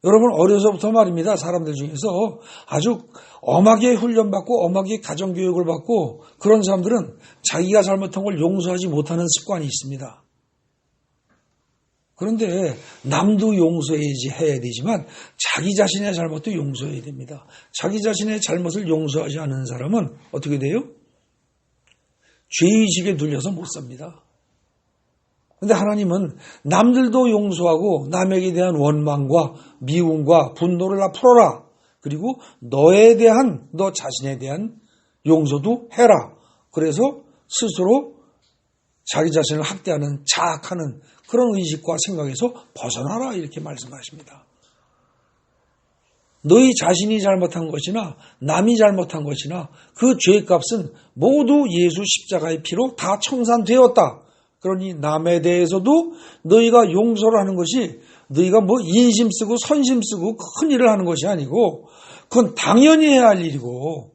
여러분 어려서부터 말입니다. 사람들 중에서 아주 엄하게 훈련받고 엄하게 가정교육을 받고 그런 사람들은 자기가 잘못한 걸 용서하지 못하는 습관이 있습니다. 그런데 남도 용서해야지 해야 되지만 자기 자신의 잘못도 용서해야 됩니다. 자기 자신의 잘못을 용서하지 않는 사람은 어떻게 돼요? 죄의식에 눌려서 못 삽니다. 그런데 하나님은 남들도 용서하고 남에게 대한 원망과 미움과 분노를 다 풀어라. 그리고 너에 대한 너 자신에 대한 용서도 해라. 그래서 스스로 자기 자신을 학대하는 자학하는 그런 의식과 생각에서 벗어나라 이렇게 말씀하십니다. 너희 자신이 잘못한 것이나 남이 잘못한 것이나 그 죄값은 모두 예수 십자가의 피로 다 청산되었다. 그러니 남에 대해서도 너희가 용서를 하는 것이 너희가 뭐 인심 쓰고 선심 쓰고 큰 일을 하는 것이 아니고 그건 당연히 해야 할 일이고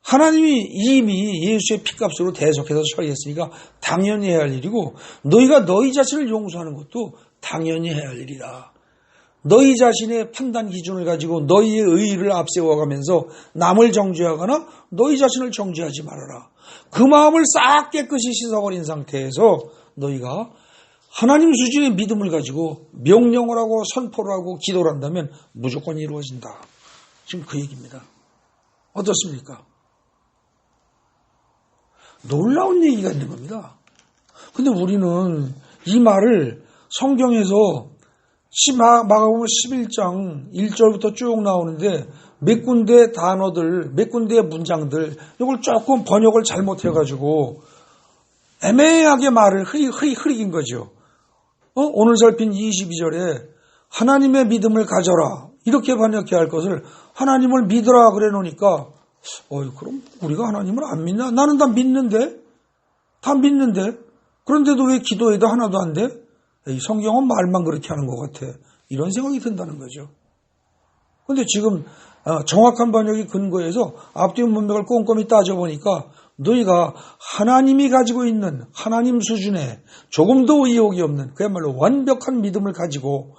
하나님이 이미 예수의 피값으로 대속해서 처리했으니까 당연히 해야 할 일이고 너희가 너희 자신을 용서하는 것도 당연히 해야 할 일이다. 너희 자신의 판단 기준을 가지고 너희의 의의를 앞세워가면서 남을 정죄하거나 너희 자신을 정죄하지 말아라. 그 마음을 싹 깨끗이 씻어버린 상태에서 너희가 하나님 수준의 믿음을 가지고 명령을 하고 선포를 하고 기도를 한다면 무조건 이루어진다. 지금 그 얘기입니다. 어떻습니까? 놀라운 얘기가 있는 겁니다. 근데 우리는 이 말을 성경에서 마가복음 11장 1절부터 쭉 나오는데 몇 군데 단어들, 몇 군데 문장들 이걸 조금 번역을 잘못해가지고 애매하게 말을 흐리긴 거죠. 오늘 살핀 22절에 하나님의 믿음을 가져라 이렇게 번역해야 할 것을 하나님을 믿으라 그래 놓으니까 그럼 우리가 하나님을 안 믿나? 나는 다 믿는데 그런데도 왜 기도해도 하나도 안 돼? 이 성경은 말만 그렇게 하는 것 같아. 이런 생각이 든다는 거죠. 그런데 지금 정확한 번역이 근거해서 앞뒤 문맥을 꼼꼼히 따져보니까 너희가 하나님이 가지고 있는 하나님 수준의 조금도 의혹이 없는 그야말로 완벽한 믿음을 가지고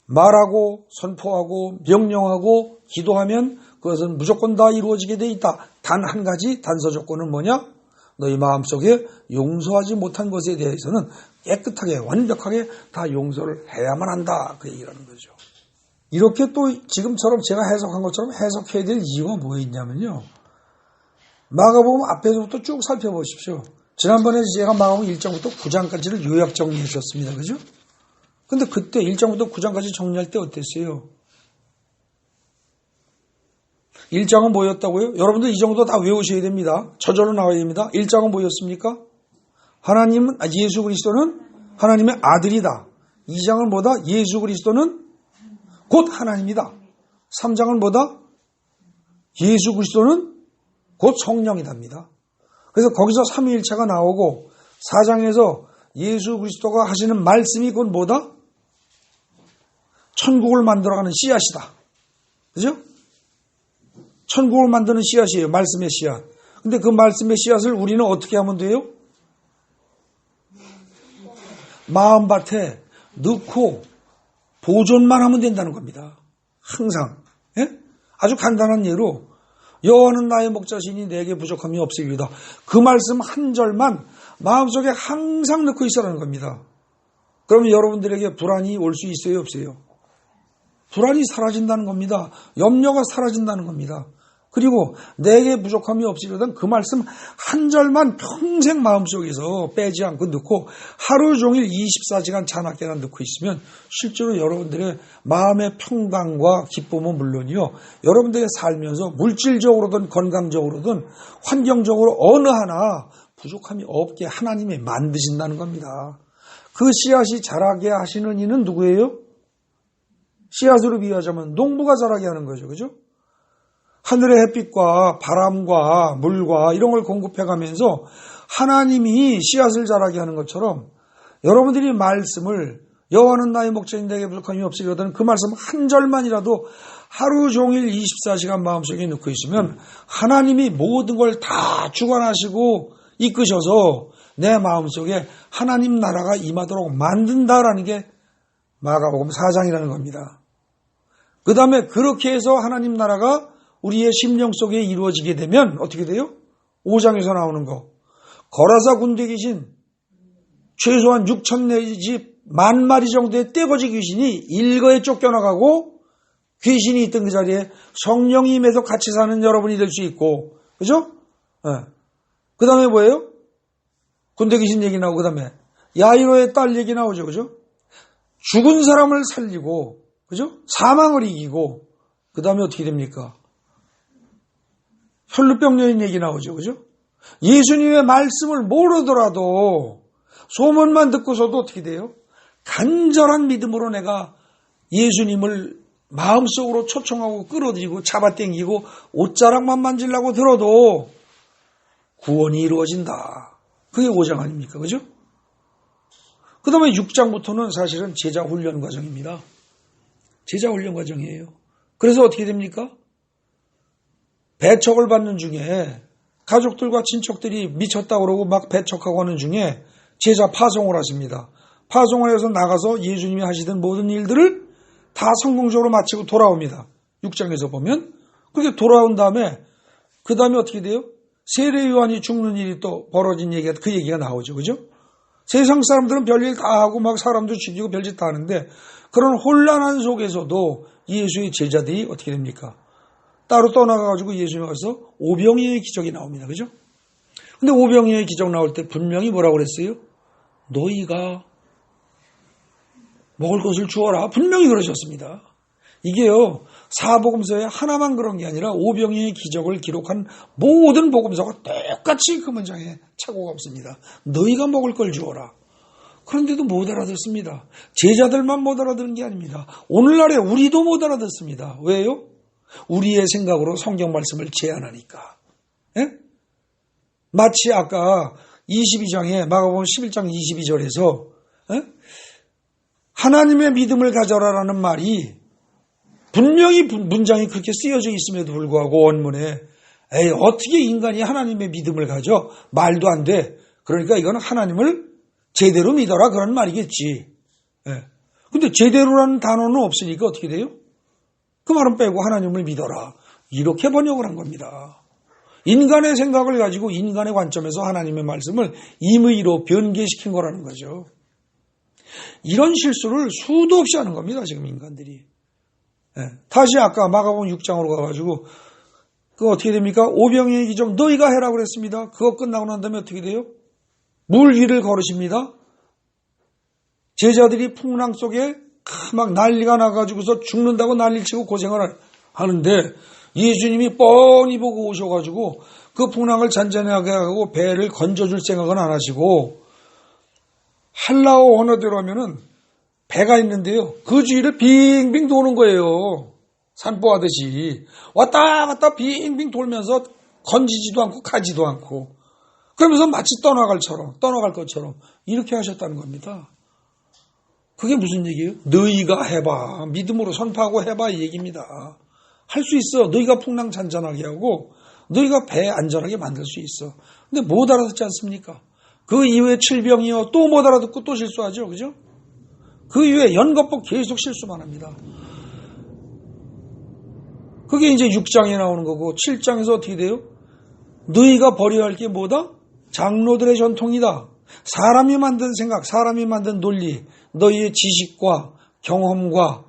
말하고 선포하고 명령하고 기도하면 그것은 무조건 다 이루어지게 돼 있다. 단 한 가지 단서 조건은 뭐냐? 너희 마음속에 용서하지 못한 것에 대해서는 깨끗하게 완벽하게 다 용서를 해야만 한다. 그 얘기라는 거죠. 이렇게 또 지금처럼 제가 해석한 것처럼 해석해야 될 이유가 뭐에 있냐면요. 마가복음 앞에서부터 쭉 살펴보십시오. 지난번에 제가 마가복음 1장부터 9장까지를 요약 정리해 주셨습니다. 그죠? 근데 그때 1장부터 9장까지 정리할 때 어땠어요? 1장은 뭐였다고요? 여러분들 이 정도 다 외우셔야 됩니다. 저절로 나와야 됩니다. 1장은 뭐였습니까? 예수 그리스도는 하나님의 아들이다. 2장은 뭐다? 예수 그리스도는 곧 하나님이다. 3장은 뭐다? 예수 그리스도는 곧 성령이답니다. 그래서 거기서 삼위일체가 나오고 4장에서 예수 그리스도가 하시는 말씀이 곧 뭐다? 천국을 만들어가는 씨앗이다. 그죠? 천국을 만드는 씨앗이에요. 말씀의 씨앗. 근데 그 말씀의 씨앗을 우리는 어떻게 하면 돼요? 마음밭에 넣고 보존만 하면 된다는 겁니다. 항상. 예? 아주 간단한 예로 여호와는 나의 목자시니 내게 부족함이 없으리이다. 그 말씀 한 절만 마음속에 항상 넣고 있으라는 겁니다. 그러면 여러분들에게 불안이 올 수 있어요? 없어요? 불안이 사라진다는 겁니다. 염려가 사라진다는 겁니다. 그리고 내게 부족함이 없으려던 그 말씀 한 절만 평생 마음속에서 빼지 않고 넣고 하루 종일 24시간 자나깨나 넣고 있으면 실제로 여러분들의 마음의 평강과 기쁨은 물론이요. 여러분들의 살면서 물질적으로든 건강적으로든 환경적으로 어느 하나 부족함이 없게 하나님이 만드신다는 겁니다. 그 씨앗이 자라게 하시는 이는 누구예요? 씨앗으로 비유하자면 농부가 자라게 하는 거죠. 그죠? 하늘의 햇빛과 바람과 물과 이런 걸 공급해가면서 하나님이 씨앗을 자라게 하는 것처럼 여러분들이 말씀을 여호와는 나의 목자인 내게 부족함이 없으리거든 그 말씀 한 절만이라도 하루 종일 24시간 마음속에 넣고 있으면 하나님이 모든 걸 다 주관하시고 이끄셔서 내 마음속에 하나님 나라가 임하도록 만든다라는 게 마가복음 4장이라는 겁니다. 그 다음에 그렇게 해서 하나님 나라가 우리의 심령 속에 이루어지게 되면 어떻게 돼요? 5장에서 나오는 거. 거라사 군대에 계신 최소한 6천 내지 10,000마리 정도의 떼거지 귀신이 일거에 쫓겨나가고 귀신이 있던 그 자리에 성령이 임해서 같이 사는 여러분이 될 수 있고, 그죠? 네. 그 다음에 뭐예요? 군대 귀신 얘기 나오고, 그 다음에 야이로의 딸 얘기 나오죠, 그죠? 죽은 사람을 살리고, 그죠? 사망을 이기고, 그 다음에 어떻게 됩니까? 혈루병 여인 얘기 나오죠, 그죠? 예수님의 말씀을 모르더라도 소문만 듣고서도 어떻게 돼요? 간절한 믿음으로 내가 예수님을 마음속으로 초청하고 끌어들이고 잡아당기고 옷자락만 만지려고 들어도 구원이 이루어진다. 그게 5장 아닙니까? 그죠? 그 다음에 6장부터는 사실은 제자 훈련 과정입니다. 제자 훈련 과정이에요. 그래서 어떻게 됩니까? 배척을 받는 중에 가족들과 친척들이 미쳤다고 그러고 막 배척하고 하는 중에 제자 파송을 하십니다. 파송을 해서 나가서 예수님이 하시던 모든 일들을 다 성공적으로 마치고 돌아옵니다. 6장에서 보면. 그렇게 돌아온 다음에 그 다음에 어떻게 돼요? 세례 요한이 죽는 일이 또 벌어진 얘기가 그 얘기가 나오죠. 그죠? 세상 사람들은 별일 다 하고 막 사람도 죽이고 별짓 다 하는데 그런 혼란한 속에서도 예수의 제자들이 어떻게 됩니까? 따로 떠나가지고 예수님 와서 오병이어의 기적이 나옵니다. 그죠? 근데 오병이어의 기적 나올 때 분명히 뭐라고 그랬어요? 너희가 먹을 것을 주어라. 분명히 그러셨습니다. 이게요, 사복음서에 하나만 그런 게 아니라 오병이어의 기적을 기록한 모든 복음서가 똑같이 그 문장에 착오가 없습니다. 너희가 먹을 걸 주어라. 그런데도 못 알아듣습니다. 제자들만 못 알아듣는 게 아닙니다. 오늘날에 우리도 못 알아듣습니다. 왜요? 우리의 생각으로 성경 말씀을 제안하니까. 예? 마치 아까 22장에 마가복음 11장 22절에서 하나님의 믿음을 가져라라는 말이 분명히 문장이 그렇게 쓰여져 있음에도 불구하고 원문에 에이 어떻게 인간이 하나님의 믿음을 가져? 말도 안 돼. 그러니까 이거는 하나님을 제대로 믿어라 그런 말이겠지. 예. 근데 제대로라는 단어는 없으니까 어떻게 돼요? 그 말은 빼고 하나님을 믿어라. 이렇게 번역을 한 겁니다. 인간의 생각을 가지고 인간의 관점에서 하나님의 말씀을 임의로 변개시킨 거라는 거죠. 이런 실수를 수도 없이 하는 겁니다. 지금 인간들이. 네. 다시 아까 마가복음 6장으로 가가지고 그거 어떻게 됩니까? 오병이어의 기적 너희가 해라 그랬습니다. 그거 끝나고 난 다음에 어떻게 돼요? 물 위를 걸으십니다. 제자들이 풍랑 속에 막 난리가 나가지고서 죽는다고 난리치고 고생을 하는데 예수님이 뻔히 보고 오셔가지고 그 풍랑을 잔잔하게 하고 배를 건져줄 생각은 안 하시고 한라어 언어대로 하면은 배가 있는데요. 그 주위를 빙빙 도는 거예요. 산보하듯이. 왔다 갔다 빙빙 돌면서 건지지도 않고 가지도 않고. 그러면서 마치 떠나갈 것처럼 이렇게 하셨다는 겁니다. 그게 무슨 얘기예요? 너희가 해봐. 믿음으로 선포하고 해봐 이 얘기입니다. 할 수 있어. 너희가 풍랑 잔잔하게 하고 너희가 배 안전하게 만들 수 있어. 근데 못 알아듣지 않습니까? 그 이후에 칠병이요. 또 못 알아듣고 또 실수하죠. 그죠? 그 이후에 연거푸 계속 실수만 합니다. 그게 이제 6장에 나오는 거고 7장에서 어떻게 돼요? 너희가 버려야 할 게 뭐다? 장로들의 전통이다. 사람이 만든 생각, 사람이 만든 논리, 너희의 지식과 경험과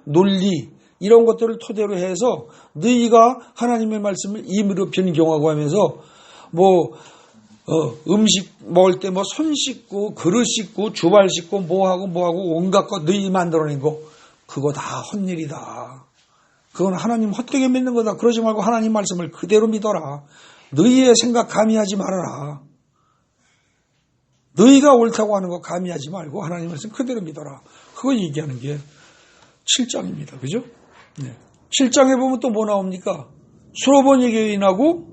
논리 이런 것들을 토대로 해서 너희가 하나님의 말씀을 임의로 변경하고 하면서 음식 먹을 때 손 씻고 그릇 씻고 주발 씻고 뭐하고 온갖 거 너희 만들어낸 거 그거 다 헛일이다. 그건 하나님 헛되게 믿는 거다. 그러지 말고 하나님 말씀을 그대로 믿어라. 너희의 생각 가미하지 말아라. 너희가 옳다고 하는 거 가미하지 말고 하나님 말씀 그대로 믿어라. 그거 얘기하는 게 7장입니다. 그죠? 네. 7장에 보면 또 뭐 나옵니까? 수로보니 여인하고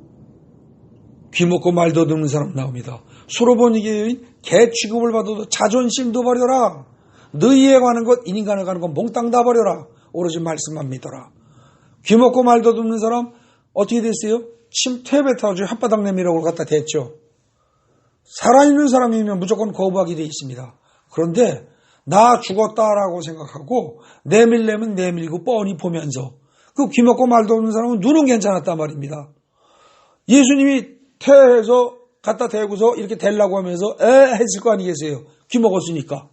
귀 먹고 말 더듬는 사람 나옵니다. 수로보니 여인 개 취급을 받아도 자존심도 버려라. 너희에 관한 것 인간에 관한 것 몽땅 다 버려라. 오로지 말씀만 믿어라. 귀 먹고 말 더듬는 사람 어떻게 됐어요? 침퇴 뱉어가지고 혓바닥 내밀라고 갖다 댔죠. 살아있는 사람이면 무조건 거부하게 돼 있습니다. 그런데 나 죽었다라고 생각하고 내밀려면 내밀고 뻔히 보면서 그 귀먹고 말도 없는 사람은 눈은 괜찮았단 말입니다. 예수님이 태해서 갖다 대고서 이렇게 대려고 하면서 했을 거 아니겠어요? 귀먹었으니까.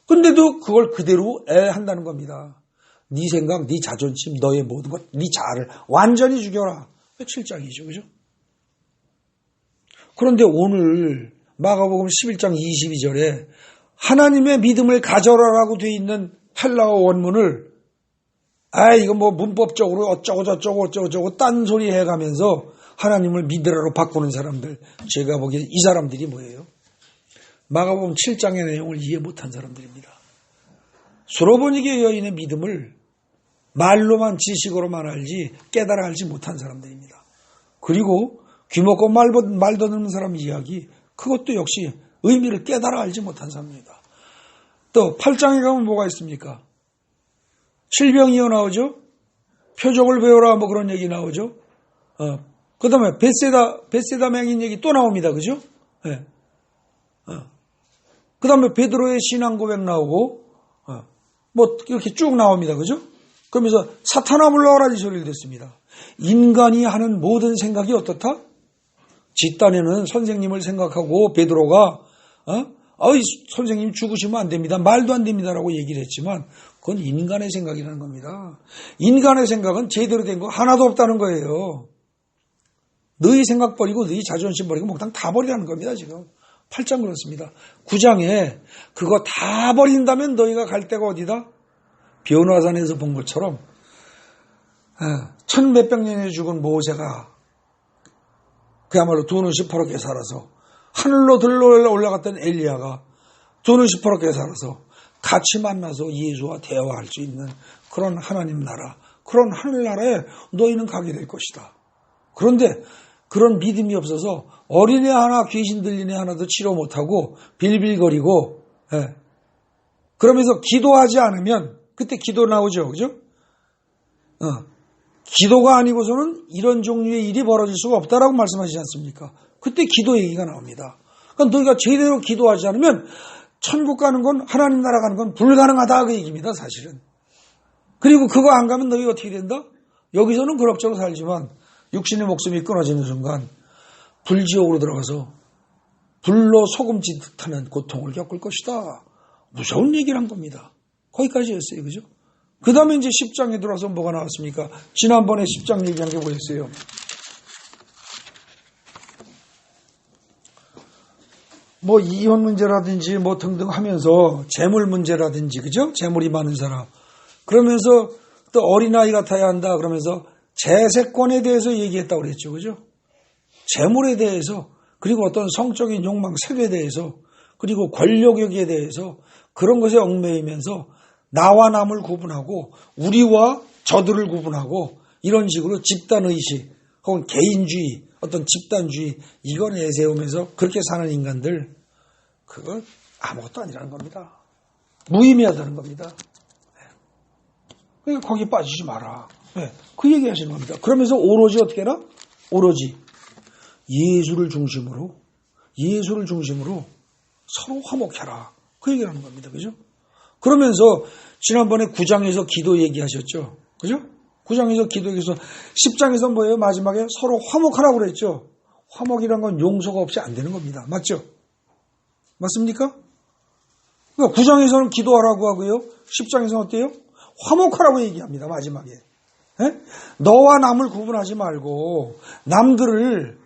근데도 그걸 그대로 한다는 겁니다. 네 생각, 네 자존심, 너의 모든 것, 네 자아를 완전히 죽여라. 7장이죠. 그죠? 그런데 오늘 마가복음 11장 22절에 하나님의 믿음을 가져라라고 되어 있는 헬라어 원문을 이거 뭐 문법적으로 어쩌고 딴소리 해가면서 하나님을 믿으라로 바꾸는 사람들, 제가 보기에 이 사람들이 뭐예요? 마가복음 7장의 내용을 이해 못한 사람들입니다. 수로보니게 여인의 믿음을 말로만 지식으로만 알지 깨달아 알지 못한 사람들입니다. 그리고 귀먹고 말 더듬는 사람 이야기, 그것도 역시 의미를 깨달아 알지 못한 사람입니다. 또 8장에 가면 뭐가 있습니까? 칠병이어 나오죠? 표적을 배워라 뭐 그런 얘기 나오죠? 그 다음에 벳세다 맹인 얘기 또 나옵니다. 그죠? 네. 그 다음에 베드로의 신앙 고백 나오고, 뭐 이렇게 쭉 나옵니다. 그죠? 그러면서 사탄아 물러가라 이 소리를 듣습니다. 인간이 하는 모든 생각이 어떻다? 뒷단에는 선생님을 생각하고 베드로가 선생님 죽으시면 안 됩니다. 말도 안 됩니다라고 얘기를 했지만 그건 인간의 생각이라는 겁니다. 인간의 생각은 제대로 된 거 하나도 없다는 거예요. 너희 생각 버리고 너희 자존심 버리고 목당 다 버리라는 겁니다. 지금 8장 그렇습니다. 9장에 그거 다 버린다면 너희가 갈 데가 어디다? 변화산에서 본 것처럼 1000몇백 년에 죽은 모세가 그야말로 두 눈 시퍼렇게 살아서 하늘로 들러 올라갔던 엘리야가 두 눈 시퍼렇게 살아서 같이 만나서 예수와 대화할 수 있는 그런 하나님 나라, 그런 하늘나라에 너희는 가게 될 것이다. 그런데 그런 믿음이 없어서 어린애 하나, 귀신 들린 애 하나도 치료 못하고 빌빌거리고 그러면서 기도하지 않으면 그때 기도 나오죠. 그죠? 기도가 아니고서는 이런 종류의 일이 벌어질 수가 없다라고 말씀하시지 않습니까? 그때 기도 얘기가 나옵니다. 그러니까 너희가 제대로 기도하지 않으면 천국 가는 건, 하나님 나라 가는 건 불가능하다 그 얘기입니다. 사실은. 그리고 그거 안 가면 너희가 어떻게 된다? 여기서는 그럭저럭 살지만 육신의 목숨이 끊어지는 순간 불지옥으로 들어가서 불로 소금짓 하는 고통을 겪을 것이다. 무서운 얘기를 한 겁니다. 거기까지였어요. 그죠? 그 다음에 이제 10장에 들어와서 뭐가 나왔습니까? 지난번에 10장 얘기한 게 뭐였어요? 뭐 이혼 문제라든지 뭐 등등 하면서 재물 문제라든지, 그죠? 재물이 많은 사람. 그러면서 또 어린아이 같아야 한다 그러면서 재세권에 대해서 얘기했다고 그랬죠. 그죠? 재물에 대해서, 그리고 어떤 성적인 욕망, 색에 대해서, 그리고 권력욕에 대해서 그런 것에 얽매이면서 나와 남을 구분하고 우리와 저들을 구분하고 이런 식으로 집단의식 혹은 개인주의, 어떤 집단주의 이걸 내세우면서 그렇게 사는 인간들, 그건 아무것도 아니라는 겁니다. 무의미하다는 겁니다. 그러니까 거기 빠지지 마라. 그 얘기 하시는 겁니다. 그러면서 오로지 어떻게 해라? 오로지 예수를 중심으로 서로 화목해라. 그 얘기를 하는 겁니다. 그죠? 그러면서 지난번에 9장에서 기도 얘기하셨죠. 그죠? 9장에서 기도 얘기해서 10장에서 뭐예요? 마지막에 서로 화목하라고 그랬죠. 화목이란 건 용서가 없이 안 되는 겁니다. 맞죠? 맞습니까? 그러니까 9장에서는 기도하라고 하고요. 10장에서는 어때요? 화목하라고 얘기합니다. 마지막에. 너와 남을 구분하지 말고 남들을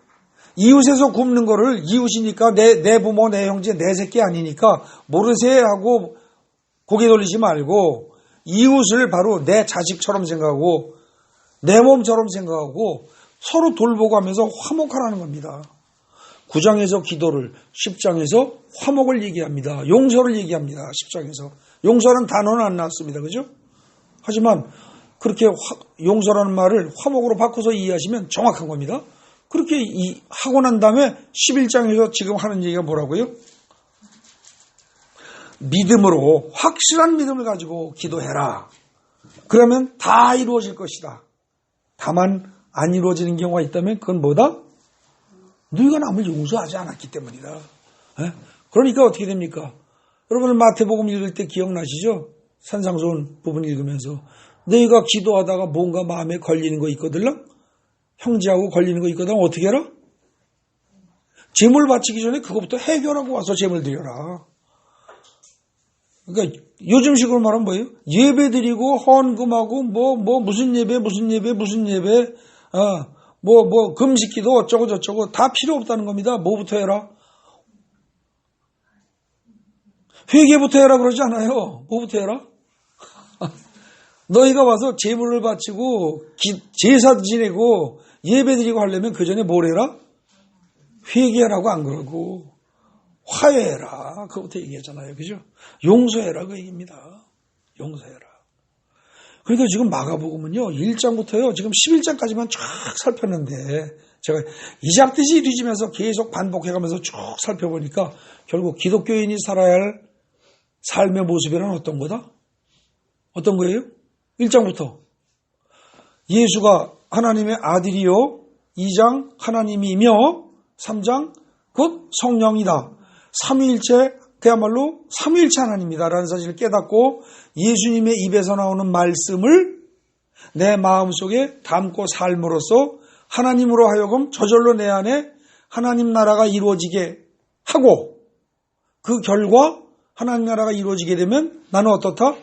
이웃에서 굽는 거를 이웃이니까 내 부모, 내 형제, 내 새끼 아니니까 모르세 하고 고개 돌리지 말고 이웃을 바로 내 자식처럼 생각하고 내 몸처럼 생각하고 서로 돌보고 하면서 화목하라는 겁니다. 9장에서 기도를, 10장에서 화목을 얘기합니다. 용서를 얘기합니다. 10장에서. 용서라는 단어는 안 나왔습니다. 그죠? 하지만 그렇게 용서라는 말을 화목으로 바꿔서 이해하시면 정확한 겁니다. 그렇게 하고 난 다음에 11장에서 지금 하는 얘기가 뭐라고요? 믿음으로, 확실한 믿음을 가지고 기도해라. 그러면 다 이루어질 것이다. 다만 안 이루어지는 경우가 있다면 그건 뭐다? 너희가 남을 용서하지 않았기 때문이다. 그러니까 어떻게 됩니까? 여러분 마태복음 읽을 때 기억나시죠? 산상수훈 부분 읽으면서 너희가 기도하다가 뭔가 마음에 걸리는 거 있거든? 형제하고 걸리는 거 있거든? 어떻게 해라? 제물 바치기 전에 그것부터 해결하고 와서 제물 드려라. 그러니까 요즘식으로 말하면 뭐예요? 예배 드리고 헌금하고 무슨 예배 금식기도 어쩌고 저쩌고 다 필요 없다는 겁니다. 뭐부터 해라? 회개부터 해라 그러지 않아요. 뭐부터 해라? 너희가 와서 제물을 바치고 제사 지내고 예배 드리고 하려면 그 전에 뭘 해라? 회개하라고 안 그러고 화해해라. 그것부터 얘기했잖아요. 그죠? 용서해라 그 얘기입니다. 용서해라. 그러니까 지금 마가복음은요. 1장부터요. 지금 11장까지만 쫙 살폈는데 제가 이잡듯이 뒤지면서 계속 반복해가면서 쭉 살펴보니까 결국 기독교인이 살아야 할 삶의 모습이란 어떤 거다? 어떤 거예요? 1장부터 예수가 하나님의 아들이요 2장 하나님이며 3장 곧 성령이다. 삼위일체 그야말로 삼위일체 하나님이다라는 사실을 깨닫고 예수님의 입에서 나오는 말씀을 내 마음속에 담고 삶으로써 하나님으로 하여금 저절로 내 안에 하나님 나라가 이루어지게 하고 그 결과 하나님 나라가 이루어지게 되면 나는 어떻다?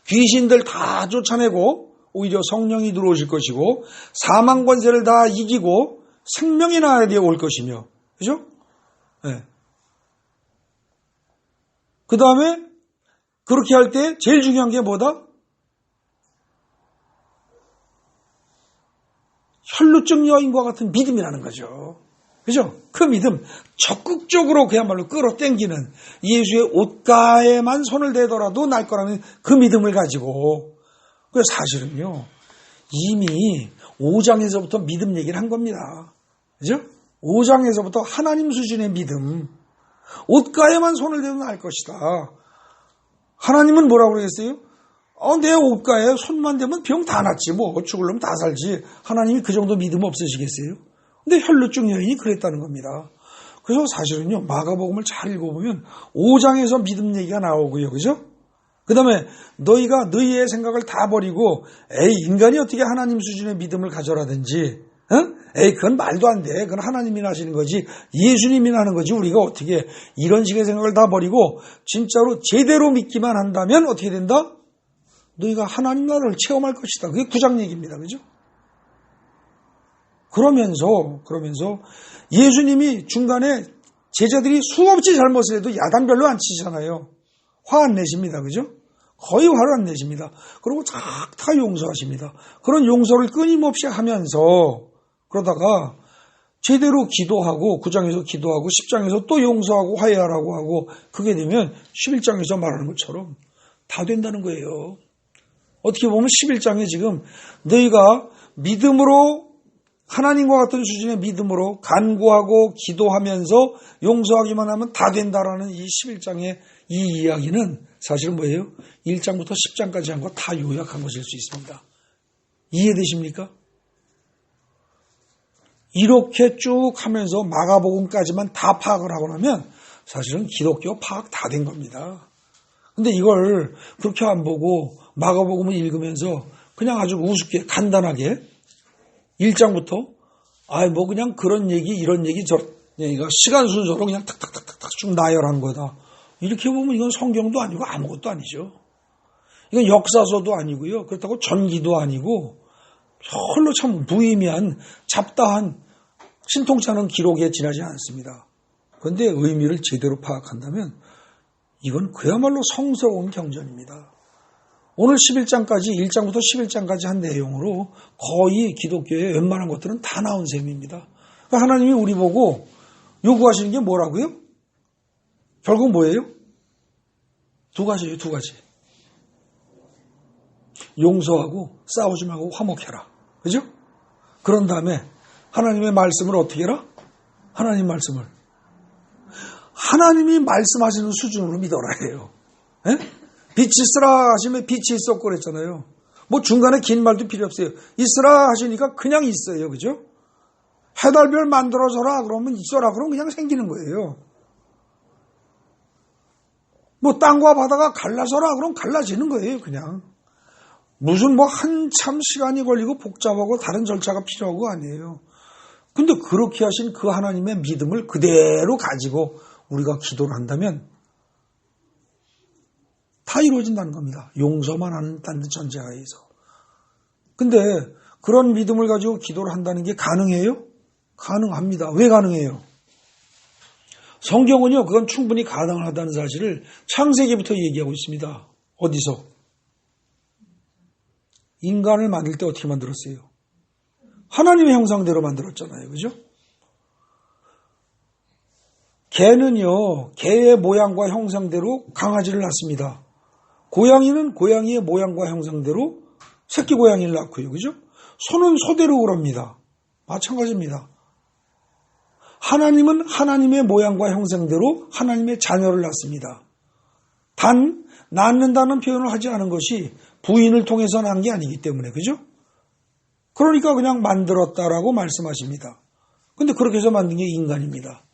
귀신들 다 쫓아내고 오히려 성령이 들어오실 것이고 사망 권세를 다 이기고 생명의 나라에 올 것이며 그죠? 네. 그 다음에 그렇게 할 때 제일 중요한 게 뭐다? 혈루증 여인과 같은 믿음이라는 거죠. 그죠? 그 믿음 적극적으로 그야말로 끌어당기는 예수의 옷가에만 손을 대더라도 날 거라는 그 믿음을 가지고 그래서 사실은요 이미 5장에서부터 믿음 얘기를 한 겁니다. 그죠? 5장에서부터 하나님 수준의 믿음 옷가에만 손을 대도 날 것이다. 하나님은 뭐라고 그러겠어요? 내 옷가에 손만 대면 병 다 낫지 뭐 죽을려면 다 살지. 하나님이 그 정도 믿음 없으시겠어요? 근데 혈루증 여인이 그랬다는 겁니다. 그래서 사실은요 마가복음을 잘 읽어보면 5장에서 믿음 얘기가 나오고요. 그죠? 그 다음에 너희가 너희의 생각을 다 버리고 인간이 어떻게 하나님 수준의 믿음을 가져라든지 그건 말도 안 돼. 그건 하나님이 하시는 거지 예수님이 하는 거지 우리가 어떻게 이런 식의 생각을 다 버리고 진짜로 제대로 믿기만 한다면 어떻게 된다? 너희가 하나님 나라를 체험할 것이다. 그게 9장 얘기입니다. 그죠? 그러면서 예수님이 중간에 제자들이 수없이 잘못을 해도 야단 별로 안 치잖아요. 화 안 내십니다. 그죠? 거의 화를 안 내십니다. 그리고 다 용서하십니다. 그런 용서를 끊임없이 하면서 그러다가 제대로 기도하고 9장에서 기도하고 10장에서 또 용서하고 화해하라고 하고 그게 되면 11장에서 말하는 것처럼 다 된다는 거예요. 어떻게 보면 11장에 지금 너희가 믿음으로 하나님과 같은 수준의 믿음으로 간구하고 기도하면서 용서하기만 하면 다 된다라는 이 11장의 이 이야기는 사실은 뭐예요? 1장부터 10장까지 한 거 다 요약한 것일 수 있습니다. 이해되십니까? 이렇게 쭉 하면서 마가복음까지만 다 파악을 하고 나면 사실은 기독교 파악 다 된 겁니다. 근데 이걸 그렇게 안 보고 마가복음을 읽으면서 그냥 아주 우습게 간단하게 1장부터 그냥 그런 얘기 이런 얘기 저 얘기가 시간 순서로 그냥 탁탁탁탁 쭉 나열한 거다. 이렇게 보면 이건 성경도 아니고 아무것도 아니죠. 이건 역사서도 아니고요. 그렇다고 전기도 아니고 별로 참 무의미한 잡다한 신통치 않은 기록에 지나지 않습니다. 그런데 의미를 제대로 파악한다면 이건 그야말로 성스러운 경전입니다. 오늘 11장까지 1장부터 11장까지 한 내용으로 거의 기독교의 웬만한 것들은 다 나온 셈입니다. 그러니까 하나님이 우리 보고 요구하시는 게 뭐라고요? 결국 뭐예요? 두 가지예요. 두 가지. 용서하고 싸우지 말고 화목해라. 그죠? 그런 다음에 하나님의 말씀을 어떻게 해라? 하나님 말씀을. 하나님이 말씀하시는 수준으로 믿어라 해요. 에? 빛이 있으라 하시면 빛이 있었고 그랬잖아요. 뭐 중간에 긴 말도 필요 없어요. 있으라 하시니까 그냥 있어요. 그죠? 해달별 만들어줘라 그러면 있어라 그러면 그냥 생기는 거예요. 뭐 땅과 바다가 갈라서라 그럼 갈라지는 거예요. 그냥. 무슨 뭐 한참 시간이 걸리고 복잡하고 다른 절차가 필요하고 아니에요. 근데 그렇게 하신 그 하나님의 믿음을 그대로 가지고 우리가 기도를 한다면 다 이루어진다는 겁니다. 용서만 한다는 전제하에서. 근데 그런 믿음을 가지고 기도를 한다는 게 가능해요? 가능합니다. 왜 가능해요? 성경은요, 그건 충분히 가능하다는 사실을 창세기부터 얘기하고 있습니다. 어디서? 인간을 만들 때 어떻게 만들었어요? 하나님의 형상대로 만들었잖아요. 그죠? 개는요, 개의 모양과 형상대로 강아지를 낳습니다. 고양이는 고양이의 모양과 형상대로 새끼 고양이를 낳고요. 그죠? 소는 소대로 그럽니다. 마찬가지입니다. 하나님은 하나님의 모양과 형상대로 하나님의 자녀를 낳습니다. 단, 낳는다는 표현을 하지 않은 것이 부인을 통해서 난 게 아니기 때문에, 그죠? 그러니까 그냥 만들었다라고 말씀하십니다. 근데 그렇게 해서 만든 게 인간입니다.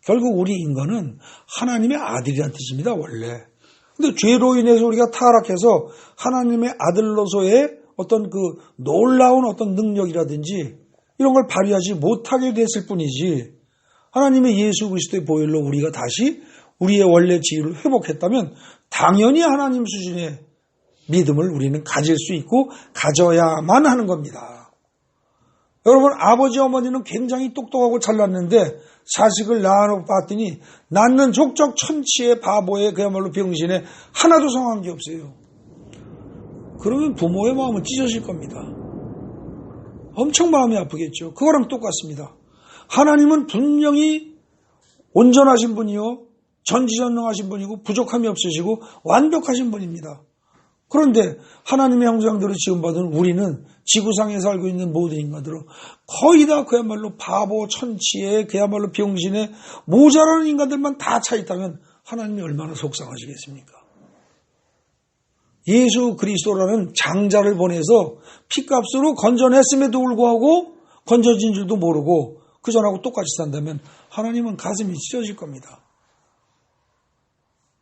결국 우리 인간은 하나님의 아들이라는 뜻입니다, 원래. 근데 죄로 인해서 우리가 타락해서 하나님의 아들로서의 어떤 그 놀라운 어떤 능력이라든지 이런 걸 발휘하지 못하게 됐을 뿐이지, 하나님의 예수 그리스도의 보혈로 우리가 다시 우리의 원래 지위를 회복했다면 당연히 하나님 수준의 믿음을 우리는 가질 수 있고 가져야만 하는 겁니다. 여러분, 아버지 어머니는 굉장히 똑똑하고 잘났는데 자식을 낳아놓고 봤더니 낳는 족적 천치의 바보의 그야말로 병신에 하나도 성한 게 없어요. 그러면 부모의 마음은 찢어질 겁니다. 엄청 마음이 아프겠죠. 그거랑 똑같습니다. 하나님은 분명히 온전하신 분이요, 전지전능하신 분이고 부족함이 없으시고 완벽하신 분입니다. 그런데 하나님의 형상대로 지음받은 우리는 지구상에 살고 있는 모든 인간들은 거의 다 그야말로 바보, 천치에 그야말로 병신에 모자라는 인간들만 다 차 있다면 하나님이 얼마나 속상하시겠습니까? 예수 그리스도라는 장자를 보내서 피값으로 건져냈음에도 불구하고 건져진 줄도 모르고 그 전하고 똑같이 산다면 하나님은 가슴이 찢어질 겁니다.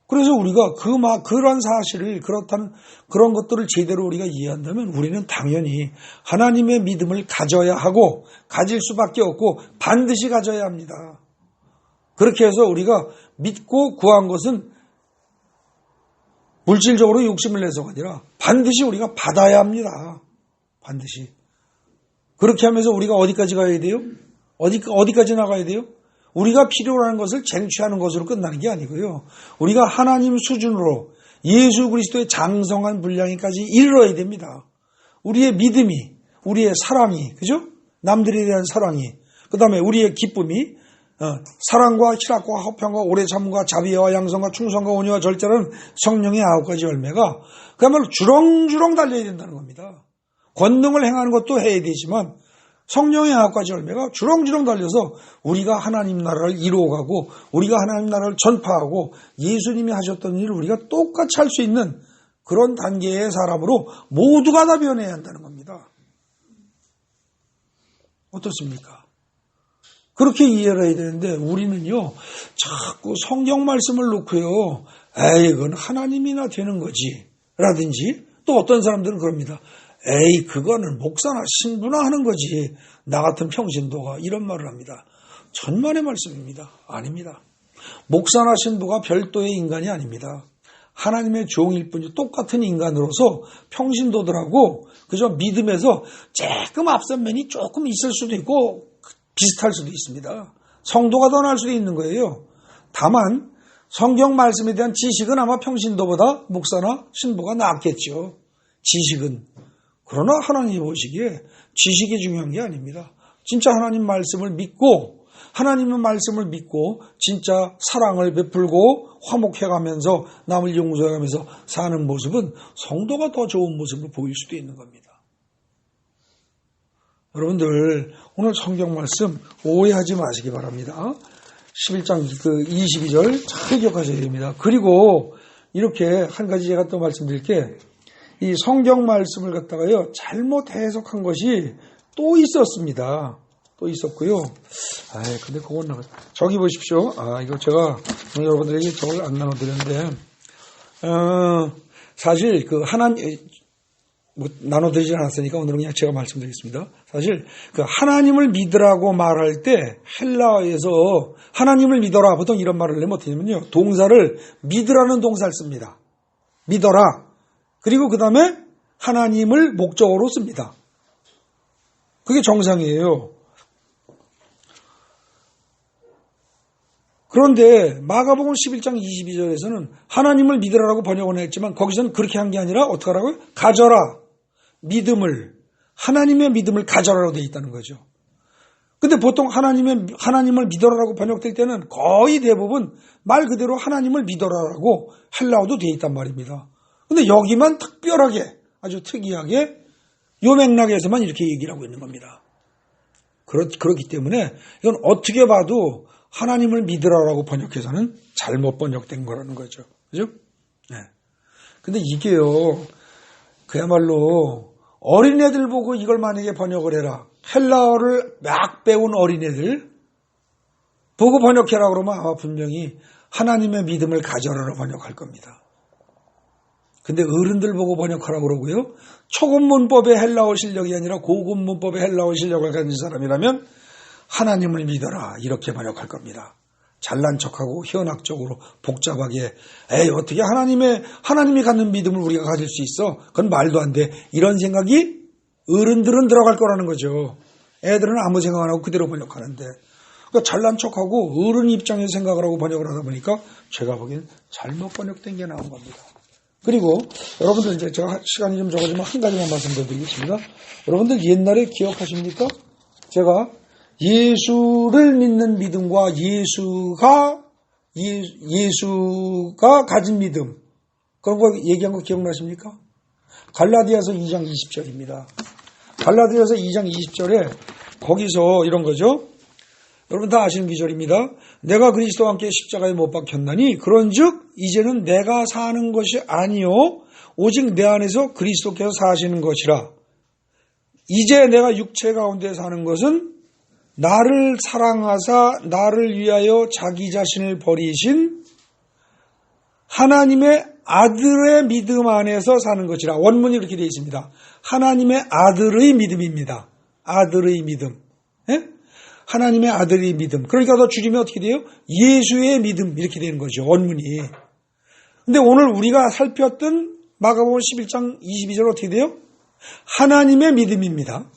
그래서 우리가 그런 사실을, 그런 것들을 제대로 우리가 이해한다면 우리는 당연히 하나님의 믿음을 가져야 하고 가질 수밖에 없고 반드시 가져야 합니다. 그렇게 해서 우리가 믿고 구한 것은 물질적으로 욕심을 내서가 아니라 반드시 우리가 받아야 합니다. 반드시. 그렇게 하면서 우리가 어디까지 가야 돼요? 어디까지 나가야 돼요? 우리가 필요로 하는 것을 쟁취하는 것으로 끝나는 게 아니고요. 우리가 하나님 수준으로 예수 그리스도의 장성한 분량에까지 이르러야 됩니다. 우리의 믿음이, 우리의 사랑이, 그죠? 남들에 대한 사랑이, 그 다음에 우리의 기쁨이, 사랑과 희락과 화평과 오래 참음과 자비와 양성과 충성과 온유와 절제라는 성령의 9가지 열매가 그야말로 주렁주렁 달려야 된다는 겁니다. 권능을 행하는 것도 해야 되지만 성령의 9가지 열매가 주렁주렁 달려서 우리가 하나님 나라를 이루어가고 우리가 하나님 나라를 전파하고 예수님이 하셨던 일을 우리가 똑같이 할 수 있는 그런 단계의 사람으로 모두가 다 변해야 한다는 겁니다. 어떻습니까? 그렇게 이해를 해야 되는데 우리는요, 자꾸 성경 말씀을 놓고요, 에이, 그건 하나님이나 되는 거지 라든지, 또 어떤 사람들은 그럽니다. 에이, 그거는 목사나 신부나 하는 거지, 나 같은 평신도가, 이런 말을 합니다. 천만의 말씀입니다. 아닙니다. 목사나 신부가 별도의 인간이 아닙니다. 하나님의 종일 뿐이지 똑같은 인간으로서 평신도들하고 그저 믿음에서 조금 앞선 면이 조금 있을 수도 있고 비슷할 수도 있습니다. 성도가 더 나을 수도 있는 거예요. 다만 성경 말씀에 대한 지식은 아마 평신도보다 목사나 신부가 낫겠죠. 지식은. 그러나 하나님이 보시기에 지식이 중요한 게 아닙니다. 진짜 하나님 말씀을 믿고, 하나님의 말씀을 믿고 진짜 사랑을 베풀고 화목해가면서 남을 용서해가면서 사는 모습은 성도가 더 좋은 모습을 보일 수도 있는 겁니다. 여러분들 오늘 성경 말씀 오해하지 마시기 바랍니다. 11장 22절 잘 기억하셔야 됩니다. 그리고 이렇게 한 가지 제가 또 말씀드릴 게, 이 성경 말씀을 갖다가요 잘못 해석한 것이 또 있었습니다. 또 있었고요. 근데 그건 저기 보십시오. 이거 제가 여러분들에게 저걸 안 나눠드렸는데, 사실 그 나눠드리지 않았으니까 오늘은 그냥 제가 말씀드리겠습니다. 사실 그 하나님을 믿으라고 말할 때 헬라어에서 하나님을 믿어라 보통 이런 말을 하면 어떻게 하냐면요. 동사를 믿으라는 동사를 씁니다. 믿어라. 그리고 그 다음에 하나님을 목적어로 씁니다. 그게 정상이에요. 그런데 마가복음 11장 22절에서는 하나님을 믿으라고 번역을 했지만 거기서는 그렇게 한 게 아니라 어떻게 하라고요? 가져라. 믿음을. 하나님의 믿음을 가져라로 되어 있다는 거죠. 근데 보통 하나님을 믿어라라고 번역될 때는 거의 대부분 말 그대로 하나님을 믿어라라고 헬라어도 되어 있단 말입니다. 근데 여기만 특별하게 아주 특이하게 요 맥락에서만 이렇게 얘기를 하고 있는 겁니다. 그렇기 때문에 이건 어떻게 봐도 하나님을 믿으라라고 번역해서는 잘못 번역된 거라는 거죠. 그죠? 네. 근데 이게요, 그야말로 어린애들 보고 이걸 만약에 번역을 해라. 헬라어를 막 배운 어린애들 보고 번역해라 그러면 아마 분명히 하나님의 믿음을 가져라로 번역할 겁니다. 근데 어른들 보고 번역하라고 그러고요. 초급 문법의 헬라어 실력이 아니라 고급 문법의 헬라어 실력을 가진 사람이라면 하나님을 믿어라 이렇게 번역할 겁니다. 잘난 척하고 현학적으로 복잡하게 어떻게 하나님이 갖는 믿음을 우리가 가질 수 있어? 그건 말도 안 돼. 이런 생각이 어른들은 들어갈 거라는 거죠. 애들은 아무 생각 안 하고 그대로 번역하는데 그러니까 잘난 척하고 어른 입장에서 생각을 하고 번역을 하다 보니까 제가 보기엔 잘못 번역된 게 나온 겁니다. 그리고 여러분들 이제 제가 시간이 좀 적어지면 한 가지만 말씀드리겠습니다. 여러분들 옛날에 기억하십니까? 제가 예수를 믿는 믿음과 예수가 가진 믿음 그런 거 얘기한 거 기억나십니까? 갈라디아서 2장 20절입니다. 갈라디아서 2장 20절에 거기서 이런 거죠. 여러분 다 아시는 기절입니다. 내가 그리스도와 함께 십자가에 못 박혔나니 그런즉 이제는 내가 사는 것이 아니요 오직 내 안에서 그리스도께서 사시는 것이라. 이제 내가 육체 가운데 사는 것은 나를 사랑하사 나를 위하여 자기 자신을 버리신 하나님의 아들의 믿음 안에서 사는 것이라. 원문이 이렇게 되어 있습니다. 하나님의 아들의 믿음입니다. 아들의 믿음. 예? 하나님의 아들의 믿음. 그러니까 더 줄이면 어떻게 돼요? 예수의 믿음 이렇게 되는 거죠. 원문이. 근데 오늘 우리가 살폈던 마가복음 11장 22절 어떻게 돼요? 하나님의 믿음입니다.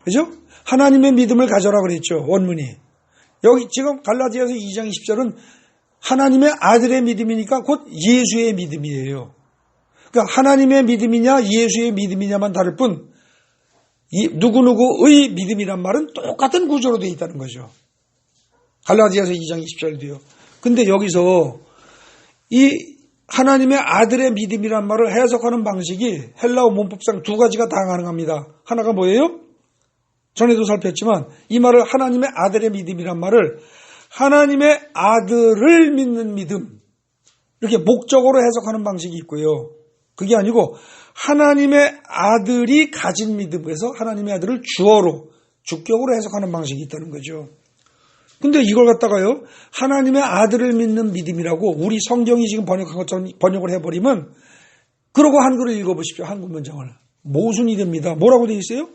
그죠? 하나님의 믿음을 가져라 그랬죠. 원문이. 여기 지금 갈라디아서 2장 20절은 하나님의 아들의 믿음이니까 곧 예수의 믿음이에요. 그러니까 하나님의 믿음이냐 예수의 믿음이냐만 다를 뿐 누구누구의 믿음이란 말은 똑같은 구조로 되어 있다는 거죠. 갈라디아서 2장 20절도요. 근데 여기서 이 하나님의 아들의 믿음이란 말을 해석하는 방식이 헬라어 문법상 두 가지가 다 가능합니다. 하나가 뭐예요? 전에도 살폈지만 이 말을 하나님의 아들의 믿음이란 말을 하나님의 아들을 믿는 믿음 이렇게 목적으로 해석하는 방식이 있고요. 그게 아니고 하나님의 아들이 가진 믿음에서 하나님의 아들을 주어로 주격으로 해석하는 방식이 있다는 거죠. 근데 이걸 갖다가요 하나님의 아들을 믿는 믿음이라고 우리 성경이 지금 번역한 것처럼 번역을 해버리면 그러고 한글을 읽어보십시오. 한글 문장을. 모순이 됩니다. 뭐라고 되어 있어요?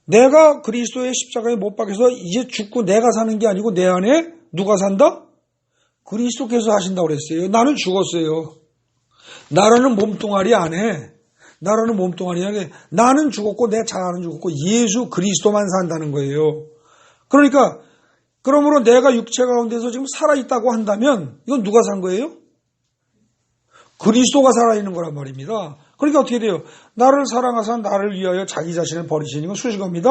내가 그리스도의 십자가에 못 박혀서 이제 죽고 내가 사는 게 아니고 내 안에 누가 산다? 그리스도께서 하신다고 그랬어요. 나는 죽었어요. 나라는 몸뚱아리 안에 나는 죽었고 내 자아는 죽었고 예수 그리스도만 산다는 거예요. 그러니까 그러므로 내가 육체 가운데서 지금 살아있다고 한다면 이건 누가 산 거예요? 그리스도가 살아있는 거란 말입니다. 그러니까 어떻게 돼요? 나를 사랑하사 나를 위하여 자기 자신을 버리시는 건 수식어입니다.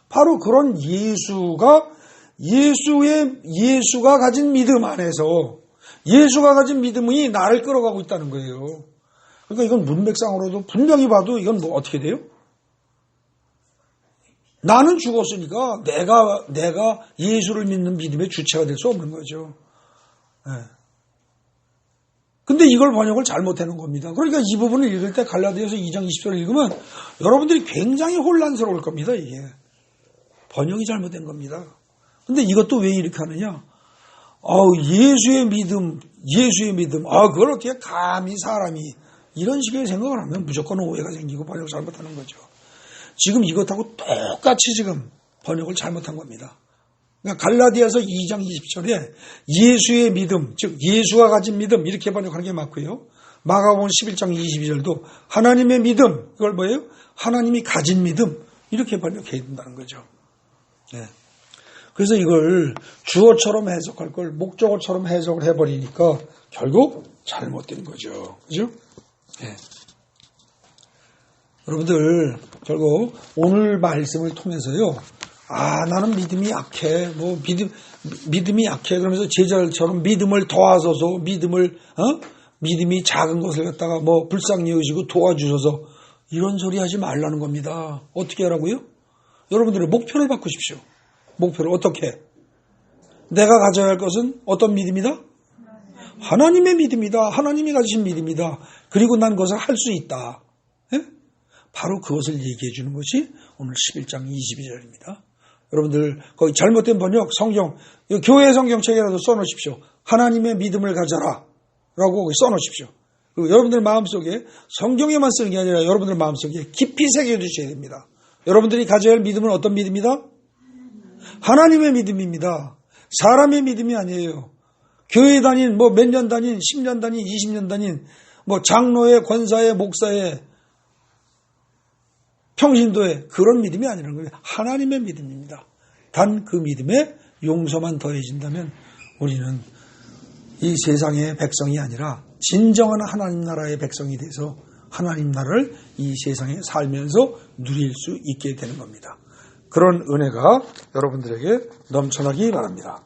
바로 그런 예수가 가진 믿음 안에서 예수가 가진 믿음이 나를 끌어가고 있다는 거예요. 그러니까 이건 문맥상으로도 분명히 봐도 이건 뭐 어떻게 돼요? 나는 죽었으니까 내가 예수를 믿는 믿음의 주체가 될 수 없는 거죠. 네. 근데 이걸 번역을 잘못해놓은 겁니다. 그러니까 이 부분을 읽을 때 갈라디아서 2장 20절을 읽으면 여러분들이 굉장히 혼란스러울 겁니다. 이게 번역이 잘못된 겁니다. 근데 이것도 왜 이렇게 하느냐? 예수의 믿음, 그걸 어떻게 감히 사람이 이런 식의 생각을 하면 무조건 오해가 생기고 번역을 잘못하는 거죠. 지금 이것하고 똑같이 지금 번역을 잘못한 겁니다. 그러니까 갈라디아서 2장 20절에 예수의 믿음, 즉 예수가 가진 믿음 이렇게 번역하는 게 맞고요. 마가복음 11장 22절도 하나님의 믿음, 이걸 뭐예요? 하나님이 가진 믿음 이렇게 번역해야 된다는 거죠. 네. 그래서 이걸 주어처럼 해석할 걸 목적어처럼 해석을 해버리니까 결국 잘못된 거죠. 그죠? 네. 여러분들 결국 오늘 말씀을 통해서요. 나는 믿음이 약해. 믿음이 약해. 그러면서 제자들처럼 믿음을 도와줘서 믿음이 작은 것을 갖다가 불쌍히 여기시고 도와주셔서 이런 소리 하지 말라는 겁니다. 어떻게 하라고요? 여러분들의 목표를 바꾸십시오. 목표를 어떻게? 내가 가져야 할 것은 어떤 믿음이다? 하나님의 믿음이다. 하나님이 가지신 믿음이다. 그리고 난 그것을 할 수 있다. 예? 바로 그것을 얘기해 주는 것이 오늘 11장 22절입니다. 여러분들 거기 잘못된 번역 성경, 교회 성경책에라도 써놓으십시오. 하나님의 믿음을 가져라 라고 써놓으십시오. 그리고 여러분들 마음속에 성경에만 쓰는 게 아니라 여러분들 마음속에 깊이 새겨주셔야 됩니다. 여러분들이 가져야 할 믿음은 어떤 믿음이다? 하나님의 믿음입니다. 사람의 믿음이 아니에요. 교회 다닌 몇 년 다닌 10년 다닌 20년 다닌 장로의 권사의 목사의 평신도의 그런 믿음이 아니라는 거예요. 하나님의 믿음입니다. 단 그 믿음에 용서만 더해진다면 우리는 이 세상의 백성이 아니라 진정한 하나님 나라의 백성이 돼서 하나님 나라를 이 세상에 살면서 누릴 수 있게 되는 겁니다. 그런 은혜가 여러분들에게 넘쳐나기 바랍니다.